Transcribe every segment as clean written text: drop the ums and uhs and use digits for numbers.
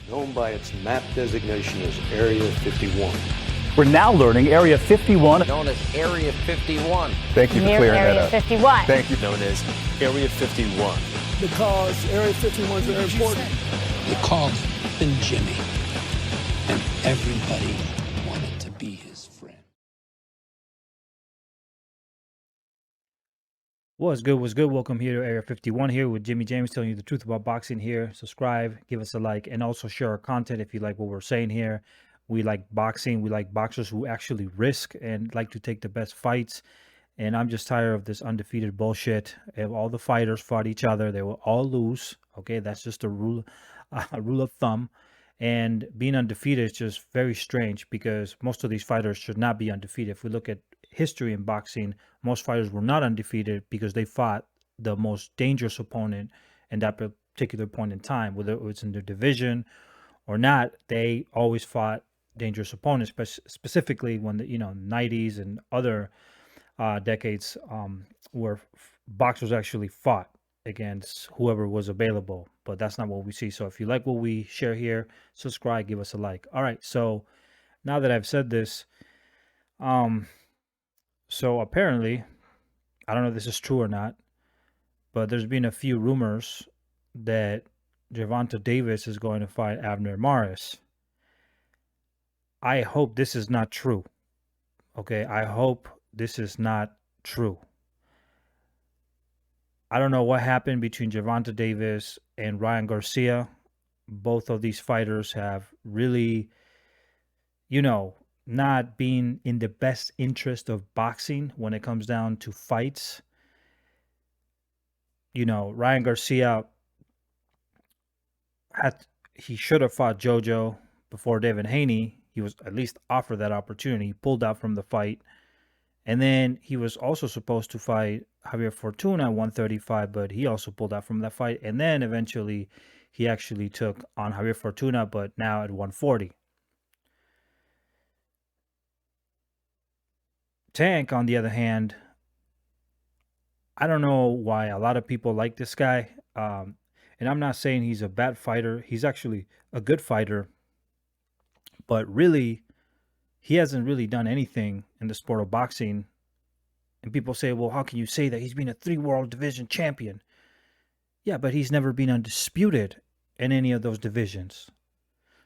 known by its map designation as Area 51. We're now learning Area 51, known as Area 51. Thank you for Near clearing that Area up. 51. Thank you. Known as Area 51. Because Area 51 is very important. They called him Jimmy, and everybody wanted to be his friend. What's good? What's good? Welcome here to Area 51 here with Jimmy James, telling you the truth about boxing here. Subscribe, give us a like, and also share our content if you like what we're saying here. We like boxing. We like boxers who actually risk and like to take the best fights. And I'm just tired of this undefeated bullshit. If all the fighters fought each other, they will all lose. Okay, that's just a rule of thumb. And being undefeated is just very strange because most of these fighters should not be undefeated. If we look at history in boxing, most fighters were not undefeated because they fought the most dangerous opponent in that particular point in time, whether it was in their division or not. They always fought dangerous opponents, specifically when the 90s and other decades where boxers actually fought against whoever was available. But that's not what we see. So if you like what we share here, subscribe, give us a like. All right, so now that I've said this, so apparently, I don't know if this is true or not, but there's been a few rumors that Gervonta Davis is going to fight Abner Mares. I hope this is not true. Okay, I hope this is not true. I don't know what happened between Gervonta Davis and Ryan Garcia. Both of these fighters have really, not being in the best interest of boxing when it comes down to fights. Ryan Garcia he should have fought JoJo before Devin Haney. He was at least offered that opportunity. He pulled out from the fight. And then he was also supposed to fight Javier Fortuna at 135, but he also pulled out from that fight. And then eventually he actually took on Javier Fortuna, but now at 140. Tank, on the other hand, I don't know why a lot of people like this guy. And I'm not saying he's a bad fighter. He's actually a good fighter. But really, he hasn't really done anything in the sport of boxing. And people say, well, how can you say that? He's been a 3 world division champion. Yeah, but he's never been undisputed in any of those divisions.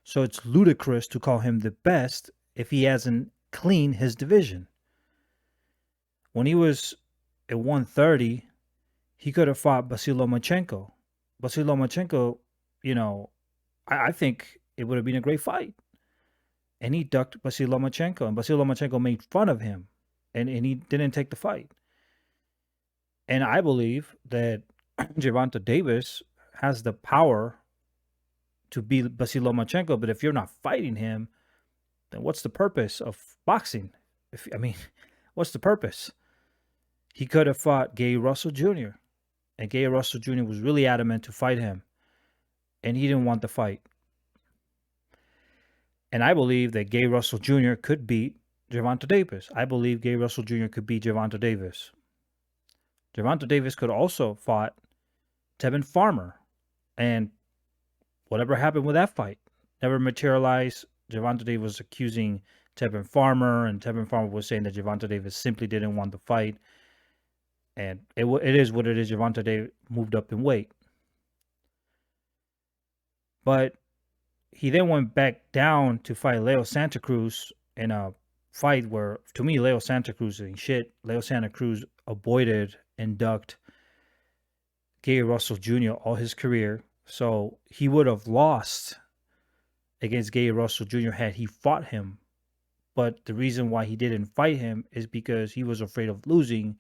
So it's ludicrous to call him the best if he hasn't cleaned his division. When he was at 130, he could have fought Vasyl Lomachenko. Vasyl Lomachenko, I think it would have been a great fight. And he ducked Vasyl Lomachenko, and Vasyl Lomachenko made fun of him, and he didn't take the fight. And I believe that Gervonta Davis has the power to beat Vasyl Lomachenko, but if you're not fighting him, then what's the purpose of boxing? What's the purpose? He could have fought Gary Russell Jr., and Gary Russell Jr. was really adamant to fight him, and he didn't want the fight. And I believe that Gary Russell Jr. could beat Gervonta Davis. I believe Gary Russell Jr. could beat Gervonta Davis. Gervonta Davis could also fought Tevin Farmer. And whatever happened with that fight never materialized. Gervonta Davis was accusing Tevin Farmer, and Tevin Farmer was saying that Gervonta Davis simply didn't want the fight. And it is what it is. Gervonta Davis moved up in weight. But he then went back down to fight Leo Santa Cruz in a fight where, to me, Leo Santa Cruz ain't shit. Leo Santa Cruz avoided and ducked Gary Russell Jr. all his career. So he would have lost against Gary Russell Jr. had he fought him. But the reason why he didn't fight him is because he was afraid of losing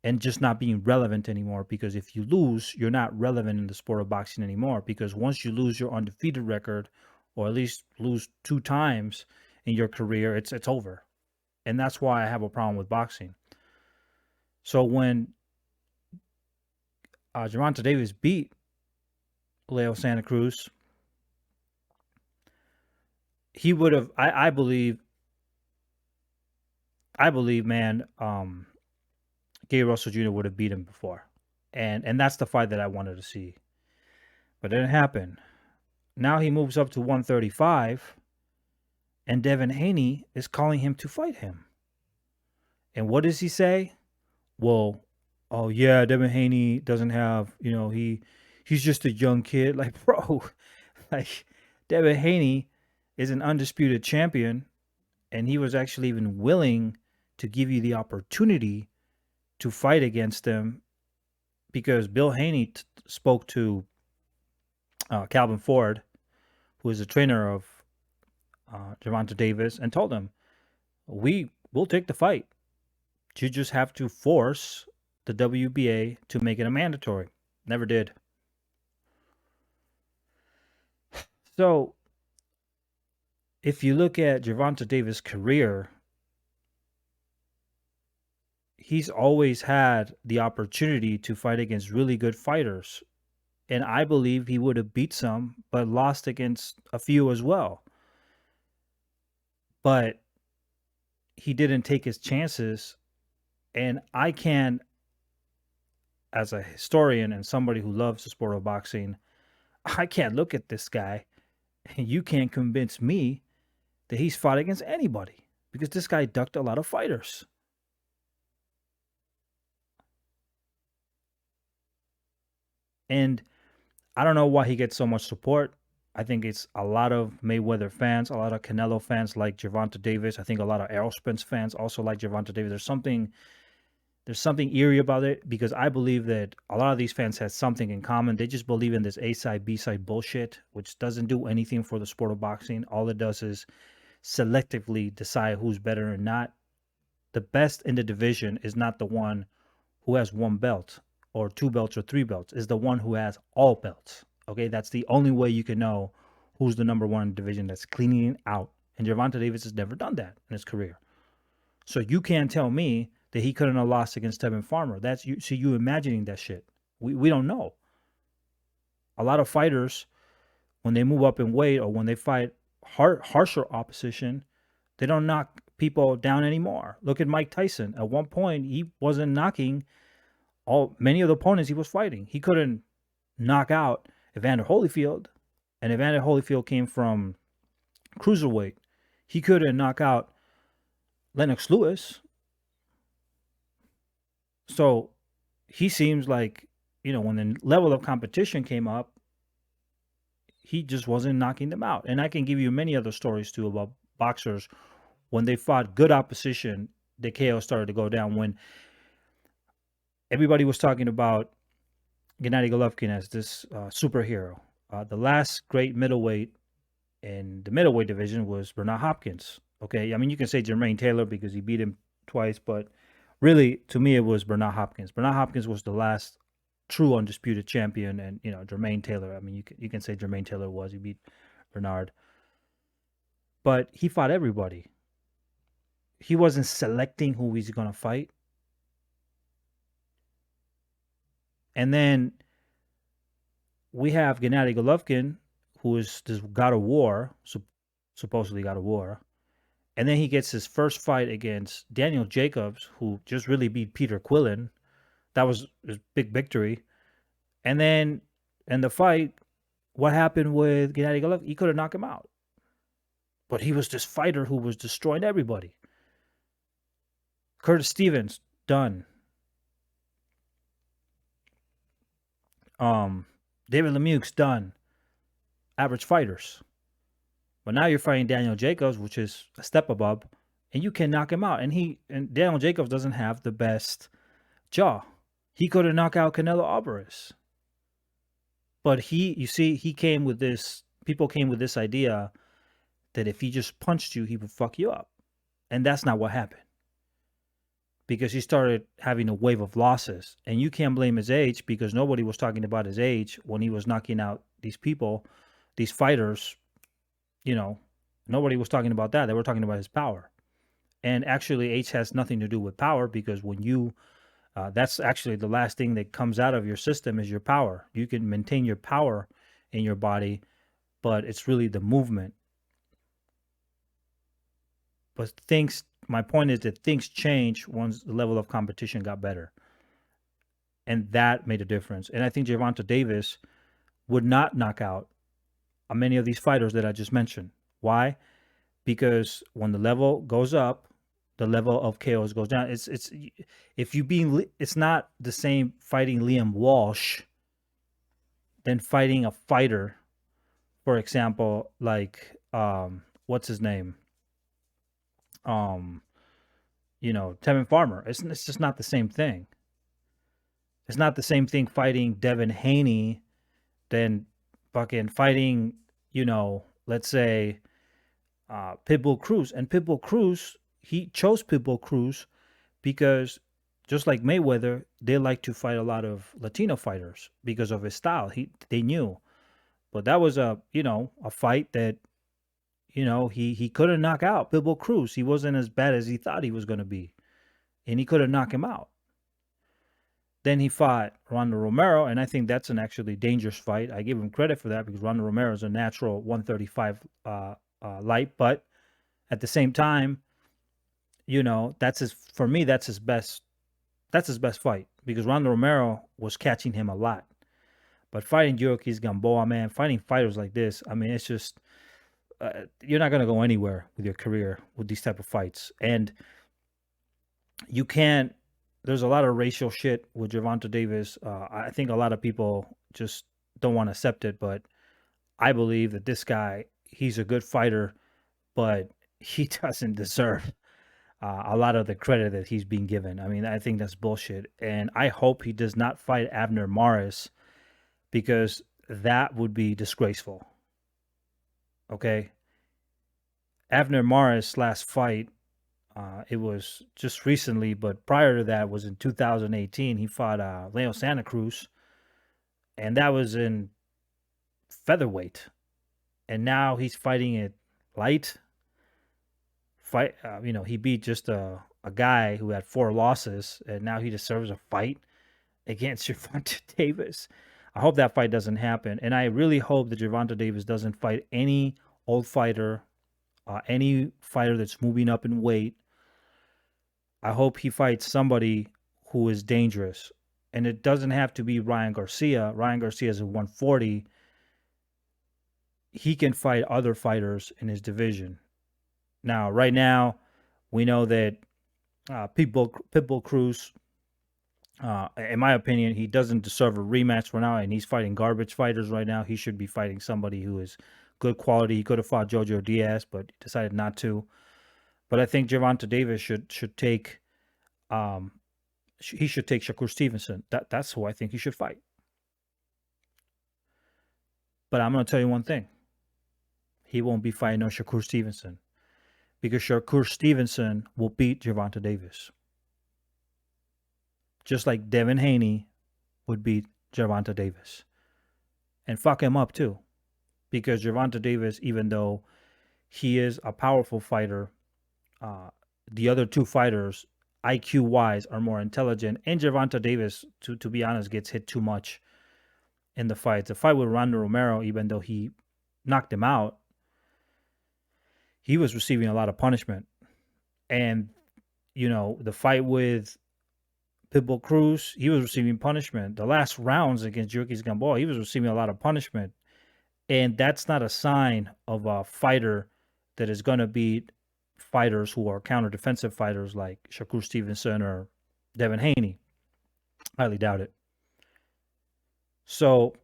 and just not being relevant anymore. Because if you lose, you're not relevant in the sport of boxing anymore. Because once you lose your undefeated record, or at least lose 2 times in your career, it's over. And that's why I have a problem with boxing. So when Gervonta Davis beat Leo Santa Cruz, he would have, I believe, man, Gary Russell Jr. would have beat him before. And that's the fight that I wanted to see. But it didn't happen. Now he moves up to 135, and Devin Haney is calling him to fight him. And what does he say? Well, oh yeah, Devin Haney doesn't have, he's just a young kid. Like, bro, like Devin Haney is an undisputed champion, and he was actually even willing to give you the opportunity to fight against him, because Bill Haney spoke to Calvin Ford, who is the trainer of Gervonta Davis, and told him, we will take the fight. You just have to force the WBA to make it a mandatory. Never did. So, if you look at Gervonta Davis' career, he's always had the opportunity to fight against really good fighters. And I believe he would have beat some, but lost against a few as well. But he didn't take his chances. And I can, as a historian and somebody who loves the sport of boxing, I can't look at this guy and you can't convince me that he's fought against anybody, because this guy ducked a lot of fighters. And I don't know why he gets so much support. I think it's a lot of Mayweather fans, a lot of Canelo fans like Gervonta Davis. I think a lot of Errol Spence fans also like Gervonta Davis. There's something eerie about it, because I believe that a lot of these fans have something in common. They just believe in this A-side, B-side bullshit, which doesn't do anything for the sport of boxing. All it does is selectively decide who's better or not. The best in the division is not the one who has one belt or two belts or three belts. Is the one who has all belts. Okay, that's the only way you can know who's the number one division, that's cleaning it out. And Gervonta Davis has never done that in his career. So you can't tell me that he couldn't have lost against Tevin Farmer. That's you. See, you imagining that shit. We don't know. A lot of fighters, when they move up in weight or when they fight harsher opposition, they don't knock people down anymore. Look at Mike Tyson. At one point, he wasn't knocking many of the opponents he was fighting. He couldn't knock out Evander Holyfield, and Evander Holyfield came from cruiserweight. He couldn't knock out Lennox Lewis. So he seems like, when the level of competition came up, he just wasn't knocking them out. And I can give you many other stories too about boxers when they fought good opposition, the KO started to go down. When everybody was talking about Gennady Golovkin as this superhero, the last great middleweight in the middleweight division was Bernard Hopkins. Okay, I mean, you can say Jermaine Taylor because he beat him twice, but really, to me, it was Bernard Hopkins. Bernard Hopkins was the last true undisputed champion, and Jermaine Taylor. I mean, you can say Jermaine Taylor was. He beat Bernard, but he fought everybody. He wasn't selecting who he's gonna fight. And then we have Gennady Golovkin, who is this god of war, supposedly god of war. And then he gets his first fight against Daniel Jacobs, who just really beat Peter Quillen. That was his big victory. And then in the fight, what happened with Gennady Golovkin? He could have knocked him out. But he was this fighter who was destroying everybody. Curtis Stevens, done. David Lemieux's done. Average fighters. But now you're fighting Daniel Jacobs, which is a step above, and you can knock him out. And Daniel Jacobs doesn't have the best jaw. He could have knocked out Canelo Alvarez. But he came with this, people came with this idea that if he just punched you, he would fuck you up. And that's not what happened. Because he started having a wave of losses. And you can't blame his age, because nobody was talking about his age when he was knocking out these people, these fighters. Nobody was talking about that. They were talking about his power. And actually, age has nothing to do with power, because when you, that's actually the last thing that comes out of your system is your power. You can maintain your power in your body, but it's really the movement. But my point is that things change once the level of competition got better. And that made a difference. And I think Gervonta Davis would not knock out many of these fighters that I just mentioned. Why? Because when the level goes up, the level of KOs goes down. It's if you being it's not the same fighting Liam Walsh than fighting a fighter, for example, like what's his name? Um, Tevin Farmer. It's just not the same thing. It's not the same thing fighting Devin Haney than fucking fighting, let's say Pitbull Cruz. And Pitbull Cruz, he chose Pitbull Cruz because just like Mayweather, they like to fight a lot of Latino fighters because of his style. They knew. But that was a fight that, he couldn't knock out Pitbull Cruz. He wasn't as bad as he thought he was going to be. And he couldn't knock him out. Then he fought Ronda Romero, and I think that's an actually dangerous fight. I give him credit for that because Ronda Romero is a natural 135 light, but at the same time, that's his best fight because Ronda Romero was catching him a lot. But fighting Yuriorkis Gamboa, man, fighting fighters like this, I mean, it's just you're not gonna go anywhere with your career with these type of fights, and you can't. There's a lot of racial shit with Gervonta Davis. I think a lot of people just don't want to accept it, but I believe that this guy, he's a good fighter, but he doesn't deserve a lot of the credit that he's being given. I mean, I think that's bullshit. And I hope he does not fight Abner Mares because that would be disgraceful. Okay? Abner Mares' last fight, it was just recently, but prior to that was in 2018. He fought Leo Santa Cruz, and that was in featherweight. And now he's fighting it light. He beat just a guy who had 4 losses, and now he deserves a fight against Gervonta Davis. I hope that fight doesn't happen, and I really hope that Gervonta Davis doesn't fight any old fighter, any fighter that's moving up in weight. I hope he fights somebody who is dangerous, and it doesn't have to be Ryan Garcia. Ryan Garcia is a 140. He can fight other fighters in his division. Now, right now, we know that Pitbull Cruz, in my opinion, he doesn't deserve a rematch for now, and he's fighting garbage fighters right now. He should be fighting somebody who is good quality. He could have fought Jojo Diaz, but decided not to. But I think Gervonta Davis should take Shakur Stevenson. That's who I think he should fight. But I'm going to tell you one thing. He won't be fighting no Shakur Stevenson because Shakur Stevenson will beat Gervonta Davis. Just like Devin Haney would beat Gervonta Davis. And fuck him up too. Because Gervonta Davis, even though he is a powerful fighter, the other 2 fighters, IQ-wise, are more intelligent. And Gervonta Davis, to be honest, gets hit too much in the fights. The fight with Ronda Romero, even though he knocked him out, he was receiving a lot of punishment. And, the fight with Pitbull Cruz, he was receiving punishment. The last rounds against Yuriorkis Gamboa, he was receiving a lot of punishment. And that's not a sign of a fighter that is going to beat fighters who are counter-defensive fighters like Shakur Stevenson or Devin Haney. Highly doubt it. So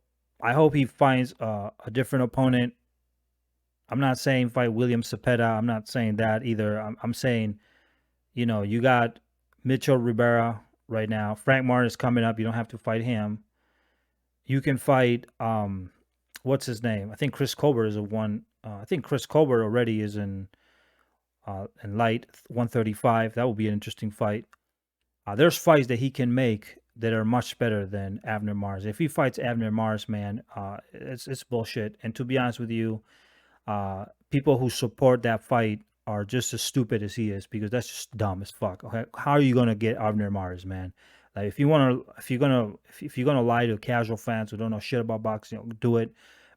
I hope he finds a different opponent. I'm not saying fight William Cepeda. I'm not saying that either. I'm saying, you got Mitchell Rivera right now. Frank Martin is coming up. You don't have to fight him. You can fight, what's his name? I think Chris Colbert is I think Chris Colbert already is in light 135. That will be an interesting fight. There's fights that he can make that are much better than Abner Mares. If he fights Abner Mares, man, it's bullshit. And to be honest with you, people who support that fight are just as stupid as he is because that's just dumb as fuck. Okay, how are you gonna get Abner Mares, man? Like if you're gonna lie to casual fans who don't know shit about boxing, do it.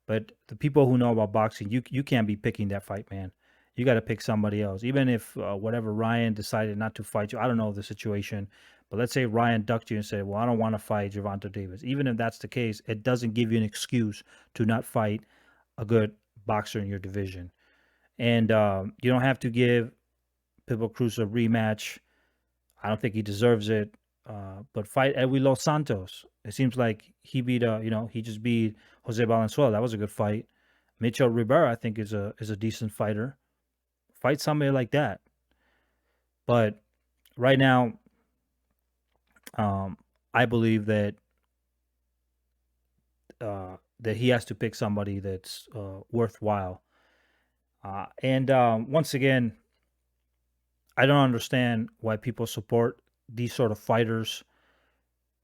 But the people who know about boxing, you can't be picking that fight, man. You got to pick somebody else. Even if whatever Ryan decided not to fight you, I don't know the situation, but let's say Ryan ducked you and said, well, I don't want to fight Gervonta Davis. Even if that's the case, it doesn't give you an excuse to not fight a good boxer in your division. And you don't have to give Pitbull Cruz a rematch. I don't think he deserves it. But fight Edwin Los Santos. It seems like he beat he just beat Jose Valenzuela. That was a good fight. Mitchell Rivera, I think, is a decent fighter. Fight somebody like that. But right now, I believe that that he has to pick somebody that's worthwhile. And once again, I don't understand why people support these sort of fighters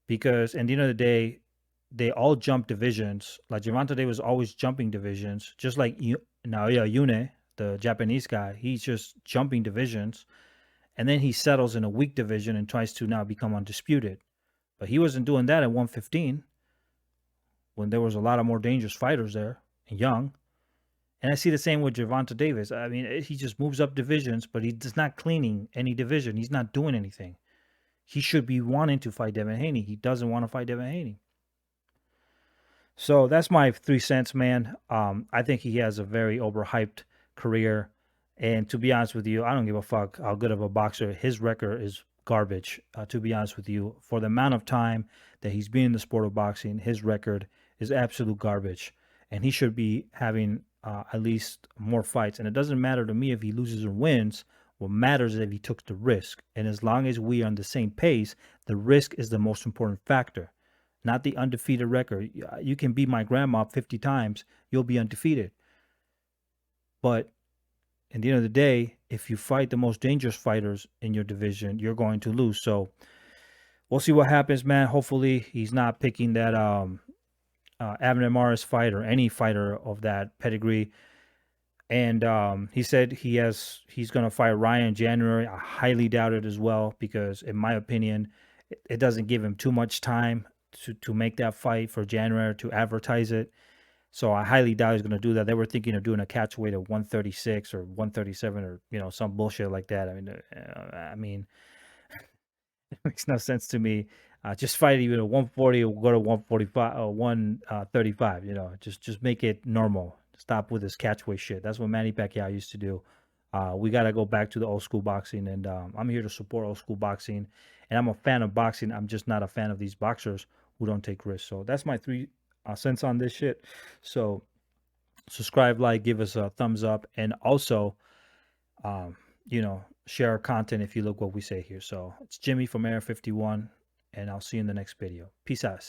because, at the end of the day, they all jump divisions. Like Gervonta Davis was always jumping divisions, just like Naoya Yune, the Japanese guy. He's just jumping divisions, and then he settles in a weak division and tries to now become undisputed. But he wasn't doing that at 115 when there was a lot of more dangerous fighters there and young. And I see the same with Gervonta Davis. I mean, he just moves up divisions, but he's not cleaning any division. He's not doing anything. He should be wanting to fight Devin Haney. He doesn't want to fight Devin Haney. So that's my 3 cents, man. I think he has a very overhyped career. And to be honest with you, I don't give a fuck how good of a boxer. His record is garbage, to be honest with you. For the amount of time that he's been in the sport of boxing, his record is absolute garbage. And he should be having at least more fights. And it doesn't matter to me if he loses or wins. What matters is if he took the risk. And as long as we are on the same pace, the risk is the most important factor, not the undefeated record. You can beat my grandma 50 times, you'll be undefeated. But at the end of the day, if you fight the most dangerous fighters in your division, you're going to lose. So we'll see what happens, man. Hopefully he's not picking that Abner Mares fight or any fighter of that pedigree. And he said he's going to fight Ryan in January. I highly doubt it as well because, in my opinion, it doesn't give him too much time to make that fight for January, to advertise it. So I highly doubt he's going to do that. They were thinking of doing a catch weight of 136 or 137 or some bullshit like that. I mean, it makes no sense to me. Just fight even at 140 or go to 145 or 135. Just make it normal. Stop with this catchweight shit. That's what Manny Pacquiao used to do. We got to go back to the old school boxing, and I'm here to support old school boxing. And I'm a fan of boxing. I'm just not a fan of these boxers who don't take risks. So that's my 3 cents on this shit. So subscribe, like, give us a thumbs up, and also, share our content if you look what we say here. So it's Jimmy from Area 51, and I'll see you in the next video. Peace out.